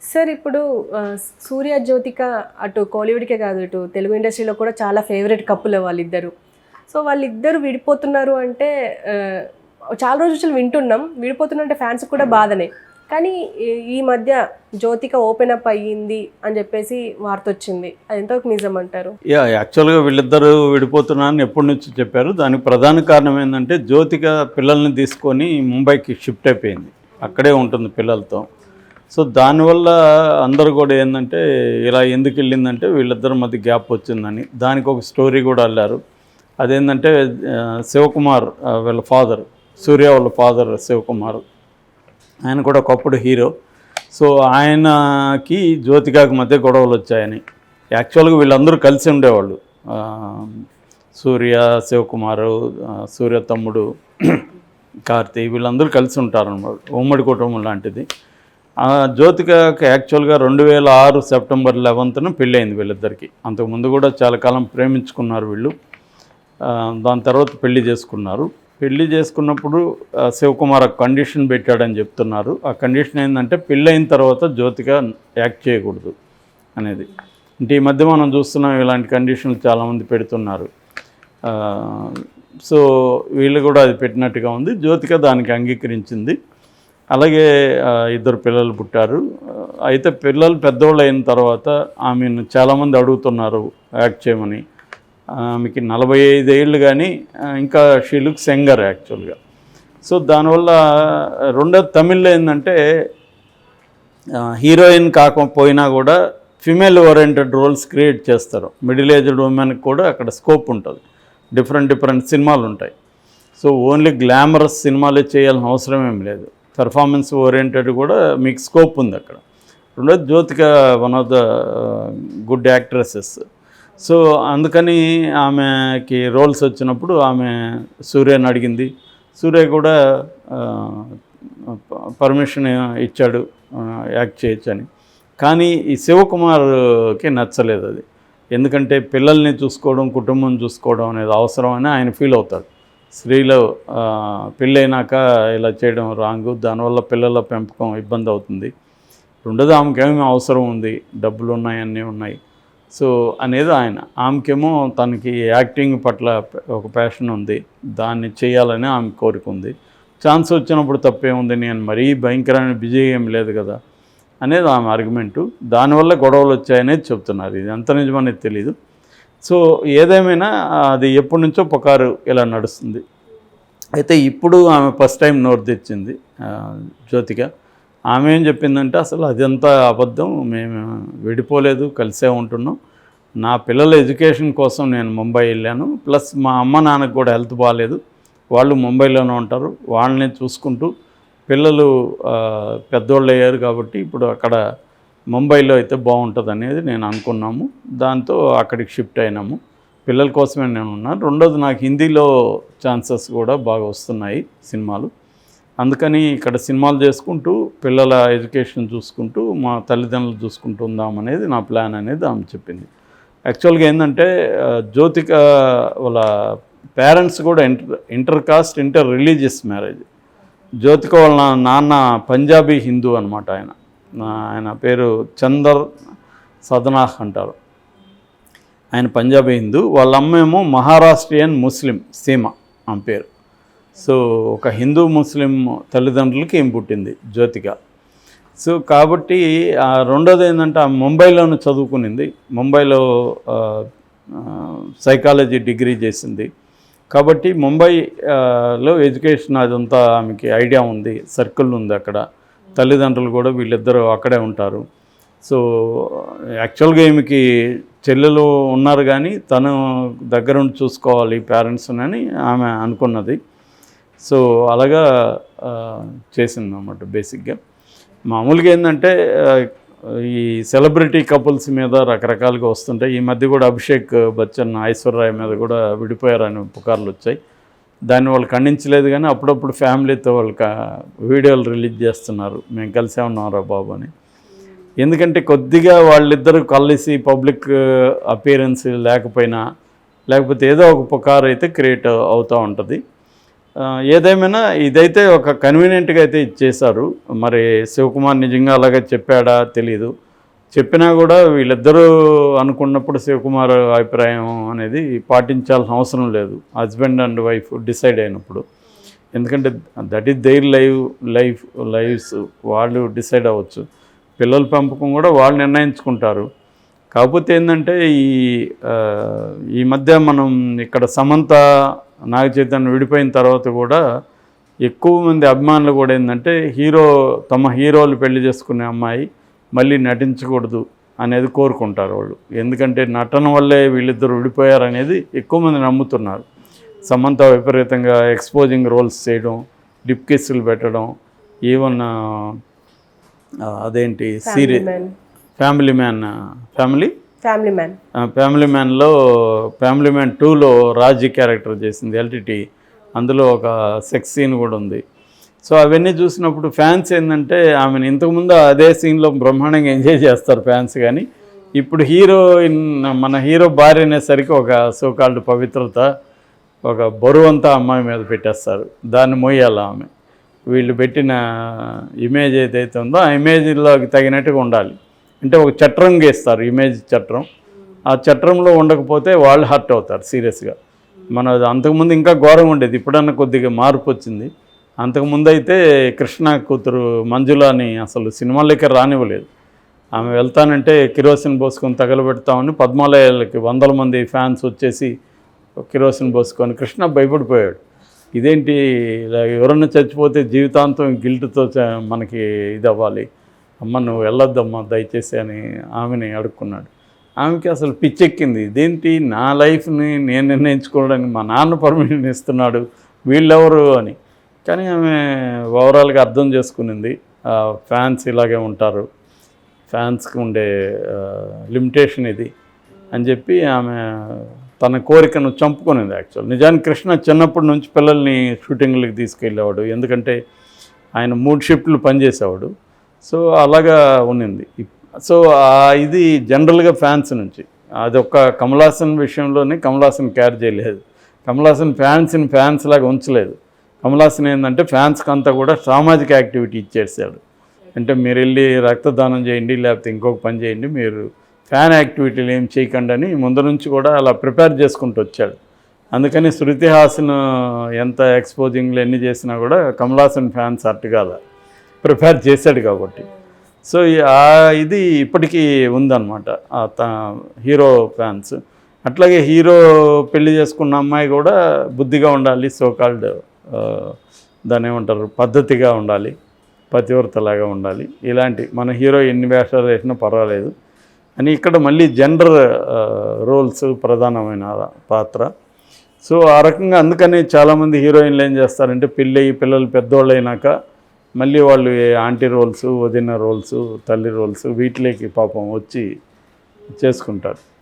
Sir ఇప్పుడు సూర్య జ్యోతిక అటు కోలీవుడ్కే కాదు ఇటు తెలుగు ఇండస్ట్రీలో కూడా చాలా ఫేవరెట్ కప్పుల్ వాళ్ళిద్దరు. సో వాళ్ళిద్దరు విడిపోతున్నారు అంటే చాలా రోజులు వింటున్నాం. విడిపోతున్నంటే ఫ్యాన్స్ కూడా బాధనే. కానీ ఈ మధ్య జ్యోతిక ఓపెన్ అప్ అయ్యింది అని చెప్పేసి వార్త వచ్చింది. అది ఎంతవరకు నిజం అంటారు? యాక్చువల్గా వీళ్ళిద్దరూ విడిపోతున్నారని ఎప్పటి నుంచి చెప్పారు. దానికి ప్రధాన కారణం ఏంటంటే జ్యోతిక పిల్లల్ని తీసుకొని ముంబైకి షిఫ్ట్ అయిపోయింది. అక్కడే ఉంటుంది పిల్లలతో. సో దానివల్ల అందరూ కూడా ఏంటంటే ఇలా ఎందుకు వెళ్ళిందంటే వీళ్ళిద్దరి మధ్య గ్యాప్ వచ్చిందని దానికి ఒక స్టోరీ కూడా అల్లారు. అదేంటంటే శివకుమార్ వీళ్ళ ఫాదర్, సూర్య వాళ్ళ ఫాదర్ శివకుమార్, ఆయన కూడా ఒకప్పుడు హీరో. సో ఆయనకి జ్యోతికాకి మధ్య గొడవలు వచ్చాయని. యాక్చువల్గా వీళ్ళందరూ కలిసి ఉండేవాళ్ళు. సూర్య, శివకుమారు, సూర్య తమ్ముడు కార్తీ, వీళ్ళందరూ కలిసి ఉంటారన్నమాట. ఉమ్మడి కుటుంబం లాంటిది. జ్యోతికకి యాక్చువల్గా 2006 సెప్టెంబర్ 11న పెళ్ళయింది వీళ్ళిద్దరికి. అంతకుముందు కూడా చాలా కాలం ప్రేమించుకున్నారు వీళ్ళు. దాని తర్వాత పెళ్లి చేసుకున్నారు. పెళ్లి చేసుకున్నప్పుడు శివకుమార్ కండిషన్ పెట్టాడని చెప్తున్నారు. ఆ కండిషన్ ఏంటంటే పెళ్ళైన తర్వాత జ్యోతిక యాక్ట్ చేయకూడదు అనేది. అంటే ఈ మధ్య మనం చూస్తున్నాం ఇలాంటి కండిషన్లు చాలామంది పెడుతున్నారు. సో వీళ్ళు కూడా అది పెట్టినట్టుగా ఉంది. జ్యోతిక దానికి అంగీకరించింది. అలాగే ఇద్దరు పిల్లలు పుట్టారు. అయితే పిల్లలు పెద్దోళ్ళు అయిన తర్వాత ఆమెను చాలామంది అడుగుతున్నారు యాక్ట్ చేయమని. ఆమెకి 45 ఏళ్ళు కానీ ఇంకా షీ లుక్స్ యంగర్ యాక్చువల్గా. సో దానివల్ల రెండోది తమిళ్లో ఏంటంటే హీరోయిన్ కాకపోయినా కూడా ఫిమేల్ ఓరియంటెడ్ రోల్స్ క్రియేట్ చేస్తారు. మిడిల్ ఏజ్డ్ ఉమెన్కి కూడా అక్కడ స్కోప్ ఉంటుంది. డిఫరెంట్ సినిమాలు ఉంటాయి. సో ఓన్లీ గ్లామరస్ సినిమాలే చేయాల్సిన అవసరం ఏం లేదు. పెర్ఫార్మెన్స్ ఓరియంటెడ్ కూడా మీకు స్కోప్ ఉంది అక్కడ. రెండోది Jyothika one of the good actresses. So అందుకని ఆమెకి రోల్స్ వచ్చినప్పుడు ఆమె సూర్యని అడిగింది. సూర్య కూడా పర్మిషన్ ఇచ్చాడు యాక్ట్ చేయొచ్చని. కానీ ఈ శివకుమార్కి నచ్చలేదు అది. ఎందుకంటే పిల్లల్ని చూసుకోవడం, కుటుంబం చూసుకోవడం అనేది అవసరమని ఆయన ఫీల్ అవుతాడు. స్త్రీలో పెళ్ళైనాక ఇలా చేయడం రాంగు, దానివల్ల పిల్లల పెంపకం ఇబ్బంది అవుతుంది. రెండోది ఆమెకేమీ అవసరం ఉంది, డబ్బులు ఉన్నాయి, అన్నీ ఉన్నాయి. సో అనేది ఆయన. ఆమెకేమో తనకి యాక్టింగ్ పట్ల ఒక ప్యాషన్ ఉంది, దాన్ని చేయాలని ఆమె కోరిక ఉంది. ఛాన్స్ వచ్చినప్పుడు తప్పేముంది, నేను మరీ భయంకరమైన బిజీ ఏం లేదు కదా అనేది ఆమె ఆర్గ్యుమెంటు. దానివల్ల గొడవలు వచ్చాయనేది చెప్తున్నారు. ఇది ఎంత నిజమనేది తెలీదు. సో ఏదేమైనా అది ఎప్పటి నుంచో పుకారు ఇలా నడుస్తుంది. అయితే ఇప్పుడు ఆమె ఫస్ట్ టైం నోరు తెచ్చింది జ్యోతిక. ఆమె ఏం చెప్పిందంటే అసలు అదంతా అబద్ధం, మేము విడిపోలేదు, కలిసే ఉంటున్నాం. నా పిల్లల ఎడ్యుకేషన్ కోసం నేను ముంబై వెళ్ళాను. ప్లస్ మా అమ్మ నాన్నకు కూడా హెల్త్ బాగాలేదు, వాళ్ళు ముంబైలోనే ఉంటారు. వాళ్ళని చూసుకుంటూ పిల్లలు పెద్దోళ్ళు అయ్యారు కాబట్టి ఇప్పుడు అక్కడ ముంబైలో అయితే బాగుంటుంది అనేది నేను అనుకున్నాము. దాంతో అక్కడికి షిఫ్ట్ అయినాము. పిల్లల కోసమే నేను ఉన్నాను. రెండోది నాకు హిందీలో ఛాన్సెస్ కూడా బాగా వస్తున్నాయి సినిమాలు. అందుకని ఇక్కడ సినిమాలు చేసుకుంటూ పిల్లల ఎడ్యుకేషన్ చూసుకుంటూ మా తల్లిదండ్రులు చూసుకుంటూ ఉందామనేది నా ప్లాన్ అనేది ఆమె చెప్పింది. యాక్చువల్గా ఏంటంటే జ్యోతిక వాళ్ళ పేరెంట్స్ కూడా inter caste, inter religious marriage. Jyothika వాళ్ళ నాన్న పంజాబీ హిందూ అనమాట. ఆయన పేరు చందర్ సదనాహ్ అంటారు. ఆయన పంజాబీ హిందూ. వాళ్ళ అమ్మేమో మహారాష్ట్రియన్ ముస్లిం సీమ ఆమె పేరు. సో ఒక హిందూ ముస్లిం తల్లిదండ్రులకి ఏం పుట్టింది జ్యోతిక. సో కాబట్టి రెండోది ఏంటంటే ఆమె ముంబైలోనే చదువుకునింది. ముంబైలో సైకాలజీ డిగ్రీ చేసింది. కాబట్టి ముంబైలో ఎడ్యుకేషన్ అదంతా ఆమెకి ఐడియా ఉంది, సర్కిల్ ఉంది అక్కడ. తల్లిదండ్రులు కూడా వీళ్ళిద్దరూ అక్కడే ఉంటారు. సో యాక్చువల్గా ఈమెకి చెల్లెలు ఉన్నారు కానీ తను దగ్గరుండి చూసుకోవాలి పేరెంట్స్ అని ఆమె అనుకున్నది. సో అలాగా చేసిందన్నమాట బేసిక్గా. మామూలుగా ఏంటంటే ఈ సెలబ్రిటీ కపుల్స్ మీద రకరకాలుగా వస్తుంటాయి. ఈ మధ్య కూడా అభిషేక్ బచ్చన్, ఐశ్వర్య మీద కూడా విడిపోయారని పుకార్లు వచ్చాయి. దాన్ని వాళ్ళు ఖండించలేదు కానీ అప్పుడప్పుడు ఫ్యామిలీతో వాళ్ళకి వీడియోలు రిలీజ్ చేస్తున్నారు, మేము కలిసే ఉన్నారా బాబు అని. ఎందుకంటే కొద్దిగా వాళ్ళిద్దరూ కలిసి పబ్లిక్ అపియరెన్స్ లేకపోతే ఏదో ఒక పుకారు అయితే క్రియేట్ అవుతూ ఉంటుంది. ఏదేమైనా ఇదైతే ఒక కన్వీనియంట్గా అయితే ఇచ్చేశారు. మరి శివకుమార్ నిజంగా అలాగే చెప్పాడా తెలీదు. చెప్పినా కూడా వీళ్ళిద్దరూ అనుకున్నప్పుడు శివకుమార్ అభిప్రాయం అనేది పాటించాల్సిన అవసరం లేదు, హస్బెండ్ అండ్ వైఫ్ డిసైడ్ అయినప్పుడు. ఎందుకంటే దట్ ఈస్ దేర్ లైఫ్స్ వాళ్ళు డిసైడ్ అవ్వచ్చు. పిల్లల పెంపకం కూడా వాళ్ళు నిర్ణయించుకుంటారు. కాకపోతే ఏంటంటే ఈ మధ్య మనం ఇక్కడ సమంత నాగ చైతన్య విడిపోయిన తర్వాత కూడా ఎక్కువ మంది అభిమానులు కూడా ఏంటంటే తమ హీరోలు పెళ్లి చేసుకునే అమ్మాయి మళ్ళీ నటించకూడదు అనేది కోరుకుంటారు వాళ్ళు. ఎందుకంటే నటన వల్లే వీళ్ళిద్దరు విడిపోయారనేది ఎక్కువ మంది నమ్ముతున్నారు. సమంత విపరీతంగా ఎక్స్పోజింగ్ రోల్స్ చేయడం, లిప్ కిస్సులు పెట్టడం, ఈవెన్ అదేంటి సీరియల్ ఫ్యామిలీ మ్యాన్లో ఫ్యామిలీ మ్యాన్ 2లో రాజీ క్యారెక్టర్ చేసింది ఎల్టీటీ. అందులో ఒక సెక్స్ సీన్ కూడా ఉంది. సో అవన్నీ చూసినప్పుడు ఫ్యాన్స్ ఏంటంటే ఆమెను ఇంతకుముందు అదే సీన్లో బ్రహ్మాండంగా ఎంజాయ్ చేస్తారు ఫ్యాన్స్. కానీ ఇప్పుడు మన హీరో భార్య అనేసరికి ఒక సోకాల్డ్ పవిత్రత, ఒక బరువంతా అమ్మాయి మీద పెట్టేస్తారు. దాన్ని మోయాలి ఆమె. వీళ్ళు పెట్టిన ఇమేజ్ ఏదైతే ఉందో ఆ ఇమేజ్లోకి తగినట్టుగా ఉండాలి. అంటే ఒక చట్రం గీస్తారు, ఇమేజ్ చట్రం. ఆ చట్రంలో ఉండకపోతే వాళ్ళు హర్ట్ అవుతారు సీరియస్గా. అంతకుముందు ఇంకా ఘోరంగా ఉండేది, ఇప్పుడన్నా కొద్దిగా మార్పు వచ్చింది. అంతకుముందు అయితే కృష్ణ కూతురు మంజులాని అసలు సినిమాలకి రానివ్వలేదు. ఆమె వెళ్తానంటే కిరోసిన్ పోసుకొని తగలబెడతామని పద్మాలయాలకి 100 మంది ఫ్యాన్స్ వచ్చేసి కిరోసిన్ పోసుకొని కృష్ణ భయపడిపోయాడు. ఇదేంటి ఇలా ఎవరన్నా చచ్చిపోతే జీవితాంతం గిల్ట్తో మనకి ఇది అవ్వాలి, అమ్మ నువ్వు వెళ్ళొద్దమ్మా దయచేసి అని ఆమెని అడుక్కున్నాడు. ఆమెకి అసలు పిచ్చెక్కింది, ఇదేంటి నా లైఫ్ని నేను నిర్ణయించుకోవడానికి మా నాన్న పర్మిషన్ ఇస్తున్నాడు, వీళ్ళెవరు అని. కానీ ఆమె ఓవరాల్గా అర్థం చేసుకునింది, ఫ్యాన్స్ ఇలాగే ఉంటారు, ఫ్యాన్స్కి ఉండే లిమిటేషన్ ఇది అని చెప్పి ఆమె తన కోరికను చంపుకునింది. యాక్చువల్ నిజానికి కృష్ణ చిన్నప్పటి నుంచి పిల్లల్ని షూటింగ్లకి తీసుకెళ్ళేవాడు. ఎందుకంటే ఆయన 3 షిఫ్ట్లు పనిచేసేవాడు. సో అలాగా ఉన్నింది. సో ఇది జనరల్గా ఫ్యాన్స్ నుంచి అదొక కమల్ హాసన్ విషయంలోనే కమల్ హాసన్ క్యారీ చేయలేదు. కమల్ హాసన్ ఫ్యాన్స్ లాగా ఉంచలేదు. కమల్ హాసన్ ఏంటంటే ఫ్యాన్స్కి అంతా కూడా సామాజిక యాక్టివిటీ ఇచ్చేసాడు. అంటే మీరు వెళ్ళి రక్తదానం చేయండి, లేకపోతే ఇంకొక పని చేయండి, మీరు ఫ్యాన్ యాక్టివిటీలు ఏం చేయకండి అని ముందు నుంచి కూడా అలా ప్రిపేర్ చేసుకుంటూ వచ్చాడు. అందుకని శృతి హాసన్ ఎంత ఎక్స్పోజింగ్లు ఎన్ని చేసినా కూడా కమల్ హాసన్ ఫ్యాన్స్ అట్టుగా ప్రిపేర్ చేశాడు కాబట్టి. సో ఇది ఇప్పటికీ ఉందన్నమాట హీరో ఫ్యాన్స్. అట్లాగే హీరో పెళ్లి చేసుకున్న అమ్మాయి కూడా బుద్ధిగా ఉండాలి, సోకాల్డ్ దాన్ని ఏమంటారు పద్ధతిగా ఉండాలి, పతివ్రతలాగా ఉండాలి. ఇలాంటి మన హీరో ఎన్ని వేషాలు వేసినా పర్వాలేదు అని ఇక్కడ మళ్ళీ జెండర్ రోల్స్ ప్రధానమైన పాత్ర. సో ఆ రకంగా అందుకని చాలామంది హీరోయిన్లు ఏం చేస్తారంటే పిల్లలు పెద్దోళ్ళు అయినాక మళ్ళీ వాళ్ళు ఆంటీ రోల్స్, వదిన రోల్స్, తల్లి రోల్స్ వీటిలోకి పాపం వచ్చి చేసుకుంటారు.